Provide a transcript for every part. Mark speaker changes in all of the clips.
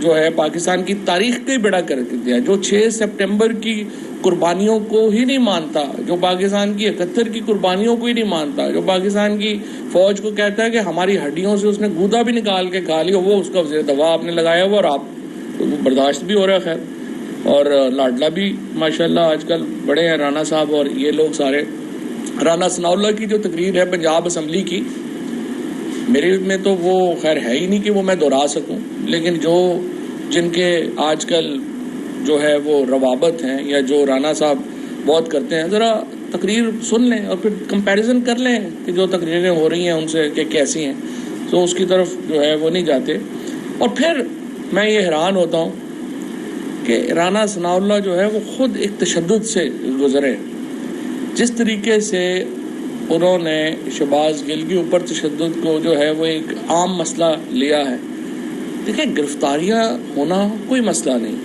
Speaker 1: جو ہے پاکستان کی تاریخ کا ہی بیڑا کر دیا، جو 6 سپٹمبر کی قربانیوں کو ہی نہیں مانتا، جو پاکستان کی 71 کی قربانیوں کو ہی نہیں مانتا، جو پاکستان کی فوج کو کہتا ہے کہ ہماری ہڈیوں سے اس نے گودا بھی نکال کے کھا لیا، وہ اس کا وزیر دفاع آپ نے لگایا ہوا، اور آپ برداشت بھی ہو رہا ہے خیر، اور لاڈلا بھی ماشاءاللہ آج کل بڑے ہیں رانا صاحب اور یہ لوگ سارے۔ رانا ثناء اللہ کی جو تقریر ہے پنجاب اسمبلی کی، میرے میں تو وہ خیر ہے ہی نہیں کہ وہ میں دہرا سکوں، لیکن جن کے آج کل جو ہے وہ روابط ہیں یا جو رانا صاحب بہت کرتے ہیں، ذرا تقریر سن لیں اور پھر کمپیریزن کر لیں کہ جو تقریریں ہو رہی ہیں ان سے کہ کیسی ہیں، تو اس کی طرف جو ہے وہ نہیں جاتے۔ اور پھر میں یہ حیران ہوتا ہوں کہ رانا ثناء اللہ جو ہے وہ خود ایک تشدد سے گزرے، جس طریقے سے انہوں نے شہباز گل کے اوپر تشدد کو جو ہے وہ ایک عام مسئلہ لیا ہے۔ دیکھیں گرفتاریاں ہونا کوئی مسئلہ نہیں،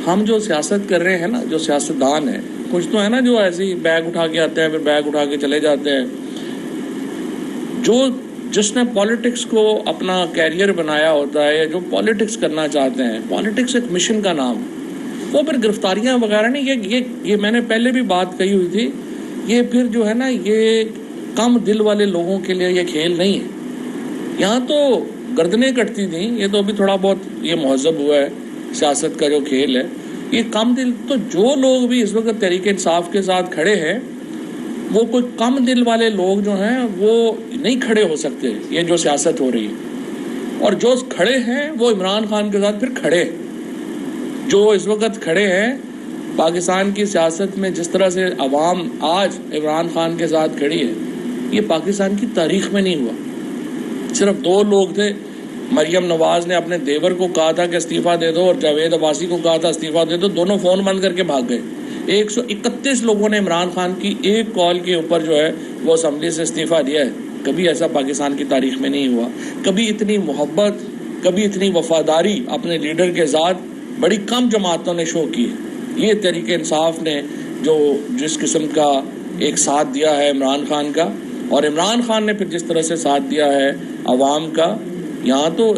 Speaker 1: ہم جو سیاست کر رہے ہیں نا، جو سیاستدان ہیں، کچھ تو ہے نا جو ایسے ہی بیگ اٹھا کے آتے ہیں پھر بیگ اٹھا کے چلے جاتے ہیں، جس نے پالیٹکس کو اپنا کیریئر بنایا ہوتا ہے یا جو پالیٹکس کرنا چاہتے ہیں، پالیٹکس ایک مشن کا نام ہے، وہ پھر گرفتاریاں وغیرہ نہیں، یہ میں نے پہلے بھی بات کہی ہوئی تھی، یہ پھر جو ہے نا یہ کم دل والے لوگوں کے لیے یہ کھیل نہیں ہے۔ یہاں تو گردنیں کٹتی تھیں، یہ تو ابھی تھوڑا بہت یہ مہذب ہوا ہے سیاست کا جو کھیل ہے، یہ کم دل تو جو لوگ بھی اس وقت تحریک انصاف کے ساتھ کھڑے ہیں، وہ کوئی کم دل والے لوگ جو ہیں وہ نہیں کھڑے ہو سکتے، یہ جو سیاست ہو رہی ہے، اور جو کھڑے ہیں وہ عمران خان کے ساتھ پھر کھڑے، جو اس وقت کھڑے ہیں پاکستان کی سیاست میں، جس طرح سے عوام آج عمران خان کے ساتھ کھڑی ہے، یہ پاکستان کی تاریخ میں نہیں ہوا۔ صرف 2 لوگ تھے، مریم نواز نے اپنے دیور کو کہا تھا کہ استعفیٰ دے دو اور جاوید عباسی کو کہا تھا استعفیٰ دے دو، دونوں فون بند کر کے بھاگ گئے۔ 131 لوگوں نے عمران خان کی ایک کال کے اوپر جو ہے وہ اسمبلی سے استعفیٰ دیا ہے۔ کبھی ایسا پاکستان کی تاریخ میں نہیں ہوا، کبھی اتنی محبت، کبھی اتنی وفاداری اپنے لیڈر کے ساتھ بڑی کم جماعتوں نے شو کی ہے۔ یہ تحریک انصاف نے جس قسم کا ایک ساتھ دیا ہے عمران خان کا، اور عمران خان نے پھر جس طرح سے ساتھ دیا ہے عوام کا، یہاں تو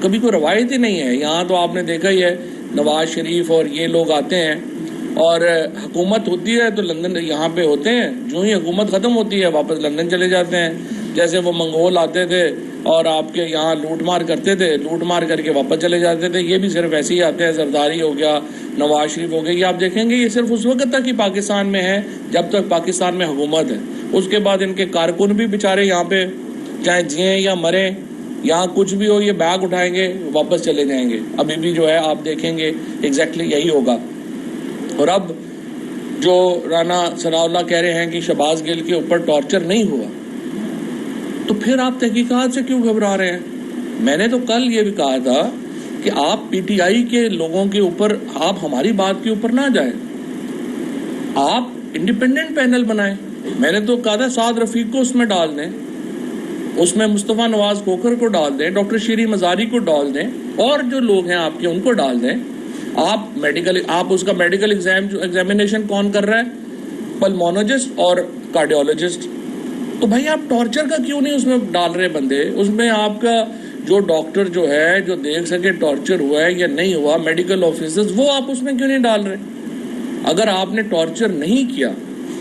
Speaker 1: کبھی کوئی روایت ہی نہیں ہے۔ یہاں تو آپ نے دیکھا ہی ہے، نواز شریف اور یہ لوگ آتے ہیں اور حکومت ہوتی ہے تو لندن یہاں پہ ہوتے ہیں، جو ہی حکومت ختم ہوتی ہے واپس لندن چلے جاتے ہیں، جیسے وہ منگول آتے تھے اور آپ کے یہاں لوٹ مار کرتے تھے، لوٹ مار کر کے واپس چلے جاتے تھے، یہ بھی صرف ایسے ہی آتے ہیں۔ زرداری ہو گیا، نواز شریف ہو گیا، یہ آپ دیکھیں گے یہ صرف اس وقت تک ہی پاکستان میں ہے جب تک پاکستان میں حکومت ہے، اس کے بعد ان کے کارکن بھی بیچارے یہاں پہ چاہے جئیں یا مریں، یہاں کچھ بھی ہو یہ بیگ اٹھائیں گے واپس چلے جائیں گے۔ ابھی بھی جو ہے آپ دیکھیں گے ایگزیکٹلی یہی ہوگا۔ اور اب جو رانا ثناء اللہ کہہ رہے ہیں کہ شہباز گل کے اوپر ٹارچر نہیں ہوا، تو پھر آپ تحقیقات سے کیوں گھبرا رہے ہیں؟ میں نے تو کل یہ بھی کہا تھا کہ آپ پی ٹی آئی کے لوگوں کے اوپر، آپ ہماری بات کے اوپر نہ جائیں، آپ انڈیپینڈنٹ پینل بنائیں۔ میں نے تو کہا تھا سعد رفیق کو اس میں ڈال دیں، اس میں مصطفیٰ نواز کھوکھر کو ڈال دیں، ڈاکٹر شیری مزاری کو ڈال دیں، اور جو لوگ ہیں آپ کے ان کو ڈال دیں۔ آپ اس کا میڈیکل ایگزامینیشن کون کر رہا ہے؟ پلمونولوجسٹ اور کارڈیولوجسٹ۔ تو بھائی آپ ٹارچر کا کیوں نہیں اس میں ڈال رہے بندے؟ اس میں آپ کا جو ڈاکٹر جو ہے جو دیکھ سکے ٹارچر ہوا ہے یا نہیں ہوا، میڈیکل آفیسرز، وہ آپ اس میں کیوں نہیں ڈال رہے؟ اگر آپ نے ٹارچر نہیں کیا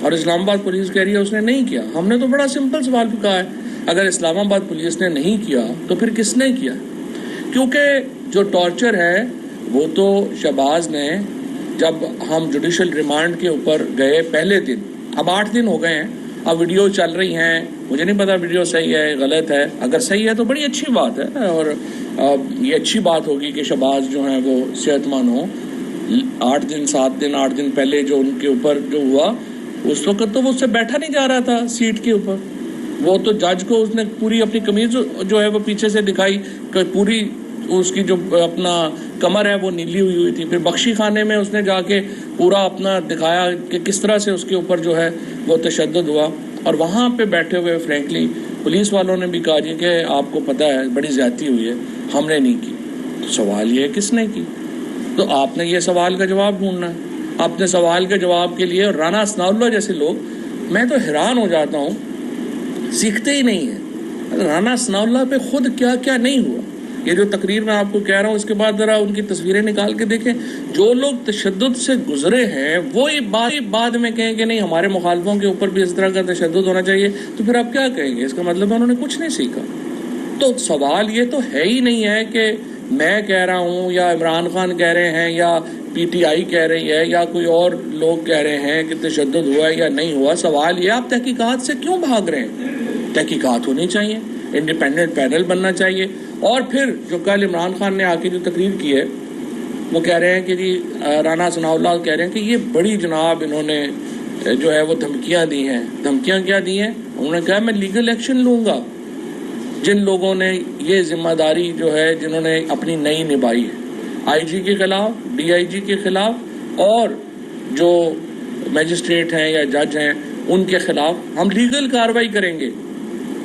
Speaker 1: اور اسلام آباد پولیس کہہ رہی ہے اس نے نہیں کیا، ہم نے تو بڑا سمپل سوال کہا ہے، اگر اسلام آباد پولیس نے نہیں کیا تو پھر کس نے کیا؟ کیونکہ جو ٹارچر ہے وہ تو شہباز نے، جب ہم جوڈیشل ریمانڈ کے اوپر گئے پہلے دن، اب 8 دن ہو گئے ہیں، اب ویڈیو چل رہی ہیں، مجھے نہیں پتا ویڈیو صحیح ہے غلط ہے، اگر صحیح ہے تو بڑی اچھی بات ہے، اور یہ اچھی بات ہوگی کہ شہباز جو ہیں وہ صحت مند ہوں۔ 8 دن 7 دن 8 دن پہلے جو ان کے اوپر جو ہوا، اس وقت تو وہ اس سے بیٹھا نہیں جا رہا تھا سیٹ کے اوپر، وہ تو جج کو اس نے پوری اپنی قمیض جو ہے وہ پیچھے سے دکھائی کہ پوری اس کی جو اپنا کمر ہے وہ نیلی ہوئی تھی، پھر بخشی خانے میں اس نے جا کے پورا اپنا دکھایا کہ کس طرح سے اس کے اوپر جو ہے وہ تشدد ہوا، اور وہاں پہ بیٹھے ہوئے فرینکلی پولیس والوں نے بھی کہا جی کہ آپ کو پتہ ہے بڑی زیادتی ہوئی ہے، ہم نے نہیں کی۔ تو سوال یہ ہے کس نے کی؟ تو آپ نے یہ سوال کا جواب ڈھونڈنا ہے۔ اپنے سوال کے جواب کے لیے، اور رانا ثناء اللہ جیسے لوگ، میں تو حیران ہو جاتا ہوں، سیکھتے ہی نہیں ہیں۔ رانا ثناء اللہ پہ خود کیا کیا نہیں ہوا، یہ جو تقریر میں آپ کو کہہ رہا ہوں اس کے بعد ذرا ان کی تصویریں نکال کے دیکھیں. جو لوگ تشدد سے گزرے ہیں وہ یہ بعد میں کہیں کہ نہیں ہمارے مخالفوں کے اوپر بھی اس طرح کا تشدد ہونا چاہیے, تو پھر آپ کیا کہیں گے؟ اس کا مطلب انہوں نے کچھ نہیں سیکھا. تو سوال یہ تو ہے ہی نہیں ہے کہ میں کہہ رہا ہوں یا عمران خان کہہ رہے ہیں یا پی ٹی آئی کہہ رہی ہے یا کوئی اور لوگ کہہ رہے ہیں کہ تشدد ہوا ہے یا نہیں ہوا. سوال یہ آپ تحقیقات سے کیوں بھاگ رہے ہیں؟ تحقیقات ہونی چاہیے, انڈیپینڈنٹ پینل بننا چاہیے. اور پھر جو کل عمران خان نے آ کے جو تقریر کی ہے وہ کہہ رہے ہیں کہ جی رانا ثناء اللہ کہہ رہے ہیں کہ یہ بڑی جناب انہوں نے جو ہے وہ دھمکیاں دی ہیں. دھمکیاں کیا دی ہیں؟ انہوں نے کہا میں لیگل ایکشن لوں گا. جن لوگوں نے یہ ذمہ داری جو ہے جنہوں نے اپنی نہیں نبھائی ہے, آئی جی کے خلاف, ڈی آئی جی کے خلاف اور جو میجسٹریٹ ہیں یا جج ہیں ان کے خلاف ہم لیگل کارروائی کریں گے.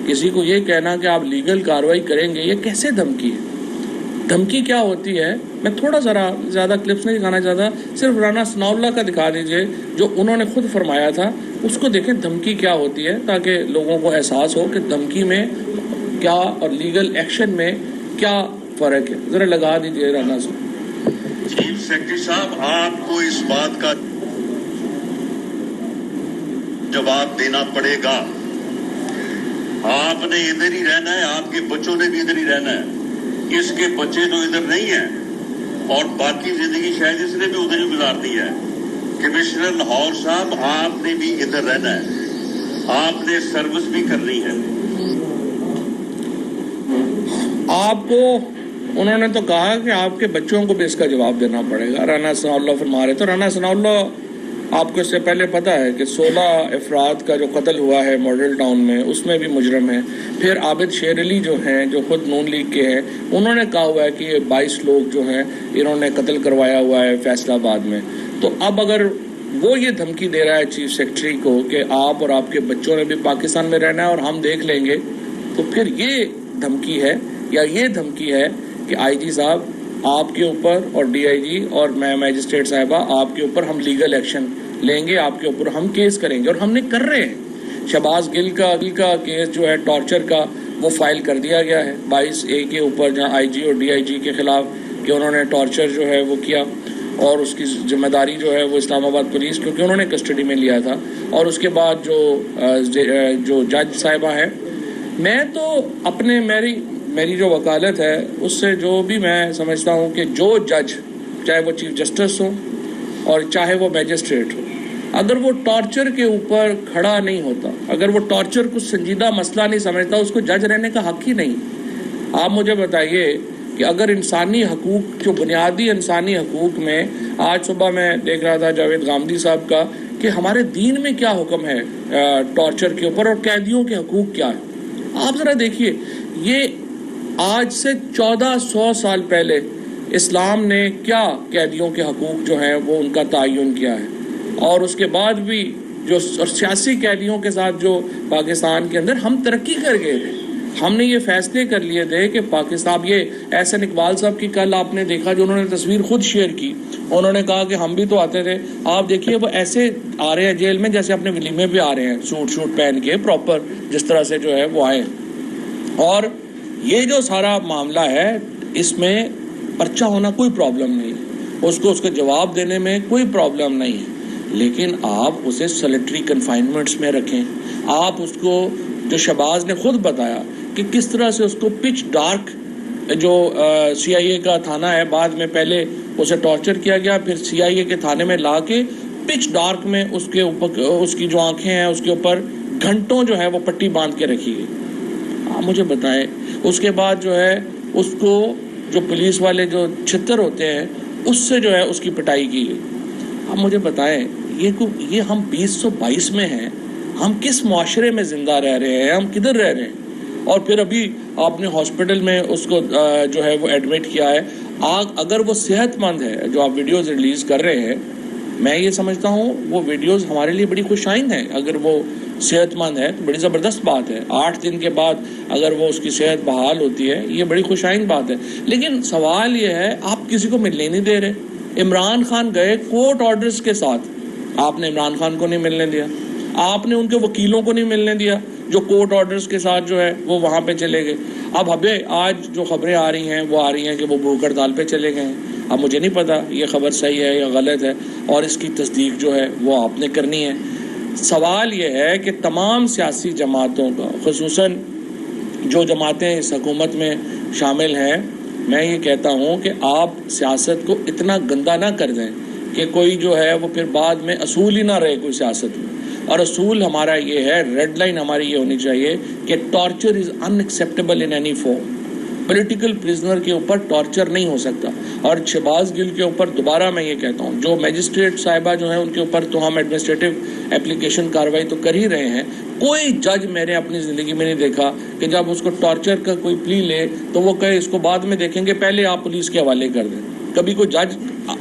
Speaker 1: کسی کو یہ کہنا کہ آپ لیگل کارروائی کریں گے, یہ کیسے دھمکی ہے؟ دھمکی کیا ہوتی ہے؟ میں تھوڑا ذرا زیادہ کلپس نہیں دکھانا چاہتا, صرف رانا ثناء اللہ کا دکھا دیجئے جو انہوں نے خود فرمایا تھا, اس کو دیکھیں دھمکی کیا ہوتی ہے تاکہ لوگوں کو احساس ہو کہ دھمکی میں کیا اور لیگل ایکشن میں کیا فرق ہے. ذرا لگا دیجئے رانا صاحب.
Speaker 2: چیف سیکرٹری صاحب, آپ کو اس بات کا جواب دینا پڑے گا. آپ نے ادھر ہی رہنا ہے, آپ کے بچوں نے بھی ادھر ہی رہنا ہے. اس کے بچے تو ادھر نہیں ہیں اور باقی زندگی شاید اس نے بھی ادھر ہی گزارنی ہے. کمشنر لاہور صاحب, آپ نے بھی ادھر رہنا ہے, آپ نے سروس بھی کرنی ہے.
Speaker 1: آپ کو انہوں نے تو کہا کہ آپ کے بچوں کو بھی اس کا جواب دینا پڑے گا. رانا ثناء اللہ فرما رہے. تو رانا ثناء اللہ آپ کو اس سے پہلے پتہ ہے کہ 16 افراد کا جو قتل ہوا ہے ماڈل ٹاؤن میں اس میں بھی مجرم ہیں. پھر عابد شیر علی جو ہیں جو خود نون لیگ کے ہیں انہوں نے کہا ہوا ہے کہ یہ 22 لوگ جو ہیں انہوں نے قتل کروایا ہوا ہے فیصل آباد میں. تو اب اگر وہ یہ دھمکی دے رہا ہے چیف سیکرٹری کو کہ آپ اور آپ کے بچوں نے بھی پاکستان میں رہنا ہے اور ہم دیکھ لیں گے, تو پھر یہ دھمکی ہے یا یہ دھمکی ہے کہ آئی جی صاحب آپ کے اوپر اور ڈی آئی جی اور میں میجسٹریٹ صاحبہ آپ کے اوپر ہم لیگل ایکشن لیں گے, آپ کے اوپر ہم کیس کریں گے. اور ہم نے کر رہے ہیں. شہباز گل کا کیس جو ہے ٹارچر کا وہ فائل کر دیا گیا ہے 22A کے اوپر, جہاں آئی جی اور ڈی آئی جی کے خلاف کہ انہوں نے ٹارچر جو ہے وہ کیا اور اس کی ذمہ داری جو ہے وہ اسلام آباد پولیس, کیونکہ انہوں نے کسٹڈی میں لیا تھا. اور اس کے بعد جو جج صاحبہ ہیں, میں تو اپنے میری جو وکالت ہے اس سے جو بھی میں سمجھتا ہوں کہ جو جج چاہے وہ چیف جسٹس ہو اور چاہے وہ میجسٹریٹ ہو, اگر وہ ٹارچر کے اوپر کھڑا نہیں ہوتا, اگر وہ ٹارچر کو سنجیدہ مسئلہ نہیں سمجھتا, اس کو جج رہنے کا حق ہی نہیں. آپ مجھے بتائیے کہ اگر انسانی حقوق, جو بنیادی انسانی حقوق میں, آج صبح میں دیکھ رہا تھا جاوید غامدی صاحب کا کہ ہمارے دین میں کیا حکم ہے ٹارچر کے اوپر اور قیدیوں کے حقوق کیا ہے. آپ ذرا دیکھیے, یہ آج سے 1400 سال پہلے اسلام نے کیا قیدیوں کے حقوق جو ہیں وہ ان کا تعین کیا ہے, اور اس کے بعد بھی جو سیاسی قیدیوں کے ساتھ جو پاکستان کے اندر ہم ترقی کر گئے تھے. ہم نے یہ فیصلے کر لیے تھے کہ پاکستان, یہ احسن اقبال صاحب کی کل آپ نے دیکھا جو انہوں نے تصویر خود شیئر کی, انہوں نے کہا کہ ہم بھی تو آتے تھے. آپ دیکھیے وہ ایسے آ رہے ہیں جیل میں جیسے اپنے ولیمے پہ آ رہے ہیں, سوٹ پہن کے پراپر جس طرح سے جو ہے وہ آئے. اور یہ جو سارا معاملہ ہے اس میں پرچہ ہونا کوئی پرابلم نہیں ہے, اس کا جواب دینے میں کوئی پرابلم نہیں ہے, لیکن آپ اسے سلیٹری کنفائنمنٹس میں رکھیں. آپ اس کو, جو شہباز نے خود بتایا کہ کس طرح سے اس کو پچ ڈارک, جو سی آئی اے کا تھانہ ہے, بعد میں پہلے اسے ٹارچر کیا گیا, پھر سی آئی اے کے تھانے میں لا کے پچ ڈارک میں اس کے اوپر, اس کی جو آنکھیں ہیں اس کے اوپر گھنٹوں جو ہے وہ پٹی باندھ کے رکھی گئی. آپ مجھے بتائیں, اس کے بعد جو ہے اس کو جو پولیس والے جو چھتر ہوتے ہیں اس سے جو ہے اس کی پٹائی کی گئی. آپ مجھے بتائیں یہ ہم 2022 میں ہیں, ہم کس معاشرے میں زندہ رہ رہے ہیں, ہم کدھر رہ رہے ہیں؟ اور پھر ابھی آپ نے ہاسپٹل میں اس کو جو ہے وہ ایڈمٹ کیا ہے. اگر وہ صحت مند ہے, جو آپ ویڈیوز ریلیز کر رہے ہیں, میں یہ سمجھتا ہوں وہ ویڈیوز ہمارے لیے بڑی خوش آئند ہیں. اگر وہ صحت مند ہے تو بڑی زبردست بات ہے. 8 دن کے بعد اگر وہ اس کی صحت بحال ہوتی ہے, یہ بڑی خوش آئند بات ہے. لیکن سوال یہ ہے, آپ کسی کو ملنے نہیں دے رہے. عمران خان گئے کورٹ آرڈرز کے ساتھ, آپ نے عمران خان کو نہیں ملنے دیا, آپ نے ان کے وکیلوں کو نہیں ملنے دیا جو کورٹ آرڈرز کے ساتھ جو ہے وہ وہاں پہ چلے گئے. اب ہمیں آج جو خبریں آ رہی ہیں وہ آ رہی ہیں کہ وہ بھوک ہڑتال پہ چلے گئے ہیں. اب مجھے نہیں پتا یہ خبر صحیح ہے یا غلط ہے، اور اس کی تصدیق جو ہے وہ آپ نے کرنی ہے. سوال یہ ہے کہ تمام سیاسی جماعتوں کا، خصوصاً جو جماعتیں اس حکومت میں شامل ہیں، میں یہ کہتا ہوں کہ آپ سیاست کو اتنا گندا نہ کر دیں کہ کوئی جو ہے وہ پھر بعد میں اصول ہی نہ رہے کوئی سیاست میں. اور اصول ہمارا یہ ہے، ریڈ لائن ہماری یہ ہونی چاہیے کہ torture is in acceptable in any form. Political prisoner کے اوپر ٹارچر نہیں ہو سکتا. اور شہباز گل کے اوپر دوبارہ میں یہ کہتا ہوں، جو میجسٹریٹ صاحبہ جو ہیں ان کے اوپر تو ہم ایڈمنسٹریٹو اپلیکیشن کارروائی تو کر ہی رہے ہیں. کوئی جج میں نے اپنی زندگی میں نہیں دیکھا کہ جب اس کو ٹارچر کا کوئی پلی لے تو وہ کہے اس کو بعد میں دیکھیں گے، پہلے آپ پولیس کے حوالے کر دیں. کبھی کوئی جج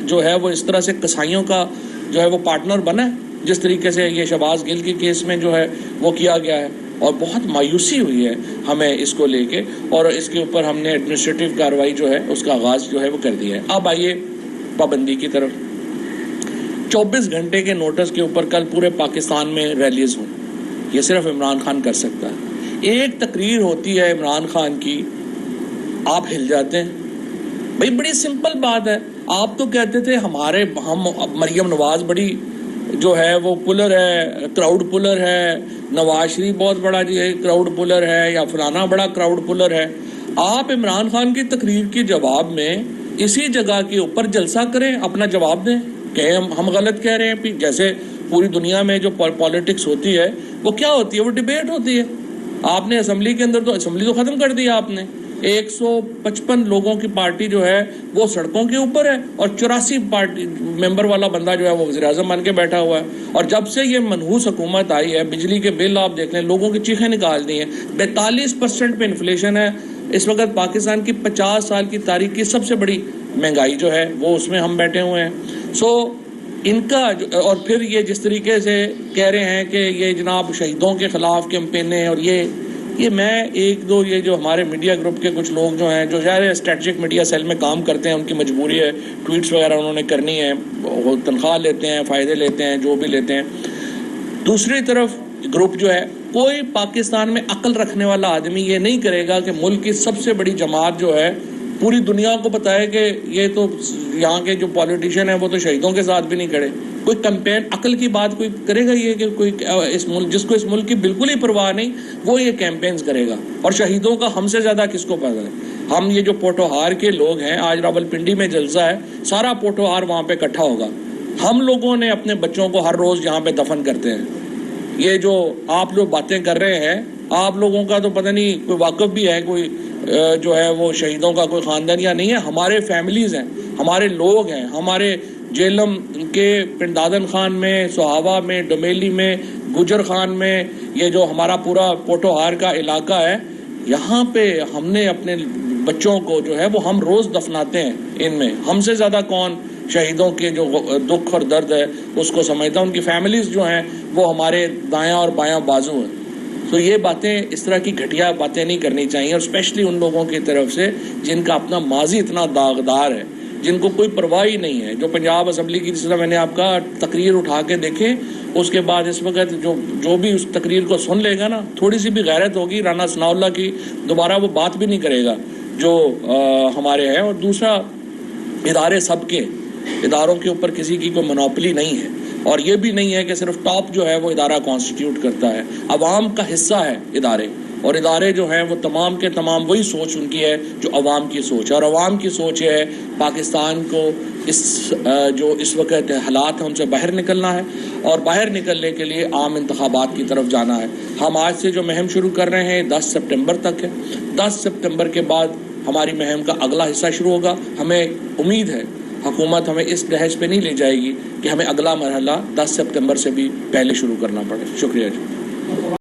Speaker 1: جو ہے وہ اس طرح سے کسائیوں کا جو ہے وہ پارٹنر بنا ہے جس طریقے سے یہ شہباز گل کے کیس میں جو ہے وہ کیا گیا ہے. اور بہت مایوسی ہوئی ہے ہمیں اس کو لے کے، اور اس کے اوپر ہم نے ایڈمنسٹریٹو کارروائی جو ہے اس کا آغاز جو ہے وہ کر دیا ہے. اب آئیے پابندی کی طرف. 24 گھنٹے کے نوٹس کے اوپر کل پورے پاکستان میں ریلیز ہوں، یہ صرف عمران خان کر سکتا ہے. ایک تقریر ہوتی ہے عمران خان کی، آپ ہل جاتے ہیں. بھائی بڑی سمپل بات ہے. آپ تو کہتے تھے ہم مریم نواز بڑی جو ہے وہ پولر ہے، کراؤڈ پولر ہے، نواز شریف بہت بڑا جو ہے کراؤڈ پولر ہے، یا فلانا بڑا کراؤڈ پولر ہے. آپ عمران خان کی تقریر کے جواب میں اسی جگہ کے اوپر جلسہ کریں، اپنا جواب دیں کہ ہم غلط کہہ رہے ہیں. جیسے پوری دنیا میں جو پالیٹکس ہوتی ہے وہ کیا ہوتی ہے، وہ ڈیبیٹ ہوتی ہے. آپ نے اسمبلی کے اندر تو اسمبلی تو ختم کر دیا آپ نے. 155 لوگوں کی پارٹی جو ہے وہ سڑکوں کے اوپر ہے، اور 84 پارٹی ممبر والا بندہ جو ہے وہ وزیر اعظم بن کے بیٹھا ہوا ہے. اور جب سے یہ منحوس حکومت آئی ہے، بجلی کے بل آپ دیکھ لیں، لوگوں کی چیخیں نکال دی ہیں. 42% پہ انفلیشن ہے اس وقت. پاکستان کی 50 سال کی تاریخ کی سب سے بڑی مہنگائی جو ہے وہ اس میں ہم بیٹھے ہوئے ہیں. ان کا اور پھر یہ جس طریقے سے کہہ رہے ہیں کہ یہ جناب شہیدوں کے خلاف کیمپینیں، اور یہ میں ایک دو یہ جو ہمارے میڈیا گروپ کے کچھ لوگ جو ہیں، جو ظاہر اسٹریٹجک میڈیا سیل میں کام کرتے ہیں، ان کی مجبوری ہے، ٹویٹس وغیرہ انہوں نے کرنی ہے، وہ تنخواہ لیتے ہیں، فائدے لیتے ہیں، جو بھی لیتے ہیں. دوسری طرف گروپ جو ہے، کوئی پاکستان میں عقل رکھنے والا آدمی یہ نہیں کرے گا کہ ملک کی سب سے بڑی جماعت جو ہے پوری دنیا کو بتائے کہ یہ تو یہاں کے جو پولیٹیشین ہیں وہ تو شہیدوں کے ساتھ بھی نہیں کھڑے. کوئی کمپین عقل کی بات کوئی کرے گا یہ کہ کوئی اس ملک جس کو اس ملک کی بالکل ہی پرواہ نہیں وہ یہ کیمپینز کرے گا. اور شہیدوں کا ہم سے زیادہ کس کو پتہ ہے؟ ہم یہ جو پوٹوہار کے لوگ ہیں، آج راولپنڈی میں جلسہ ہے، سارا پوٹوہار وہاں پہ اکٹھا ہوگا. ہم لوگوں نے اپنے بچوں کو ہر روز یہاں پہ دفن کرتے ہیں. یہ جو آپ لوگ باتیں کر رہے ہیں، آپ لوگوں کا تو پتہ نہیں کوئی واقف بھی ہے کوئی جو ہے وہ شہیدوں کا کوئی خاندان یا نہیں ہے. ہمارے فیملیز ہیں، ہمارے لوگ ہیں، ہمارے جیلم کے پنڈادن خان میں، سہاوا میں، ڈومیلی میں، گجر خان میں، یہ جو ہمارا پورا پوٹوہار کا علاقہ ہے، یہاں پہ ہم نے اپنے بچوں کو جو ہے وہ ہم روز دفناتے ہیں. ان میں ہم سے زیادہ کون شہیدوں کے جو دکھ اور درد ہے اس کو سمجھتا ہے. ان کی فیملیز جو ہیں وہ ہمارے دایاں اور بایاں بازو ہیں. تو یہ باتیں، اس طرح کی گھٹیا باتیں نہیں کرنی چاہیے، اور اسپیشلی ان لوگوں کی طرف سے جن کا اپنا ماضی اتنا داغدار ہے، جن کو کوئی پرواہ ہی نہیں ہے. جو پنجاب اسمبلی کی جس طرح میں نے آپ کا تقریر اٹھا کے دیکھے، اس کے بعد اس وقت جو بھی اس تقریر کو سن لے گا نا، تھوڑی سی بھی غیرت ہوگی رانا ثناء اللہ کی، دوبارہ وہ بات بھی نہیں کرے گا جو ہمارے ہیں. اور دوسرا، ادارے سب کے، اداروں کے اوپر کسی کی کوئی منوپلی نہیں ہے، اور یہ بھی نہیں ہے کہ صرف ٹاپ جو ہے وہ ادارہ کانسٹیٹیوٹ کرتا ہے. عوام کا حصہ ہے ادارے، اور ادارے جو ہیں وہ تمام کے تمام وہی سوچ ان کی ہے جو عوام کی سوچ ہے. اور عوام کی سوچ یہ ہے پاکستان کو جو اس وقت حالات ہیں ان سے باہر نکلنا ہے، اور باہر نکلنے کے لیے عام انتخابات کی طرف جانا ہے. ہم آج سے جو مہم شروع کر رہے ہیں 10 سپٹمبر تک ہے. 10 سپٹمبر کے بعد ہماری مہم کا اگلا حصہ شروع ہوگا. ہمیں امید ہے حکومت ہمیں اس لحاظ پہ نہیں لے جائے گی کہ ہمیں اگلا مرحلہ 10 سپتمبر سے بھی پہلے شروع کرنا پڑے. شکریہ جی.